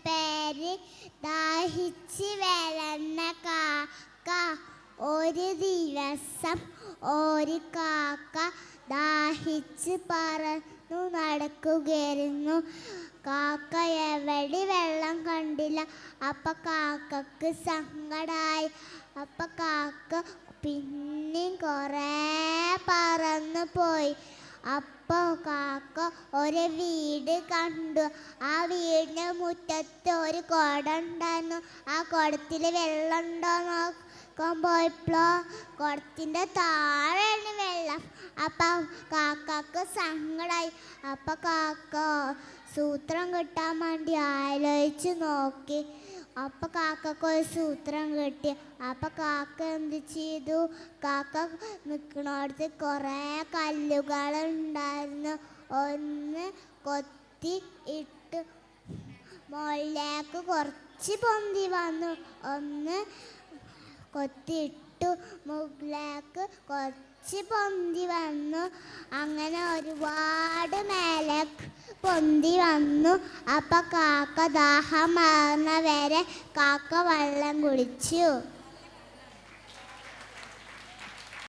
പേര് ദാഹിച്ച് വരന്ന കാക്ക. ഒരു ദിവസം ഒരു കാക്ക ദാഹിച്ച് പറന്നു നടക്കുകയായിരുന്നു. കാക്ക എവിടെ വെള്ളം കണ്ടില്ല. അപ്പം കാക്കക്ക് സങ്കടമായി. അപ്പം കാക്ക പിന്നെയും കുറേ പറന്നു പോയി. അപ്പോൾ കാക്ക ഒരു വീട് കണ്ടു. ആ വീടിൻ്റെ മുറ്റത്ത് ഒരു കുടം ഉണ്ടായിരുന്നു. ആ കുടത്തിൽ വെള്ളം ഉണ്ടോ നോക്കാൻ പോയപ്പോൾ കുടത്തിൻ്റെ താഴെയാണ് വെള്ളം. അപ്പം കാക്കക്ക് സങ്കടമായി. അപ്പം കാക്ക സൂത്രം കിട്ടാൻ വേണ്ടി ആലോചിച്ച് നോക്കി. അപ്പം കാക്കക്ക് ഒരു സൂത്രം കിട്ടി. അപ്പം കാക്ക എന്ത് ചെയ്തു? കാക്ക നിൽക്കണോടത്ത് കുറേ കല്ലുകളുണ്ടായിരുന്നു. ഒന്ന് കൊത്തി ഇട്ട് മുകളിലേക്ക് കുറച്ച് പൊന്തി വന്നു. ഒന്ന് കൊത്തിയിട്ടു മുകളിലേക്ക് കുറച്ച് പൊന്തി വന്നു. അങ്ങനെ ഒരുപാട് മേലേക്ക് പൊന്തി വന്നു. അപ്പം കാക്ക ദാഹം മാറുന്ന വരെ കാക്ക വെള്ളം കുടിച്ചു.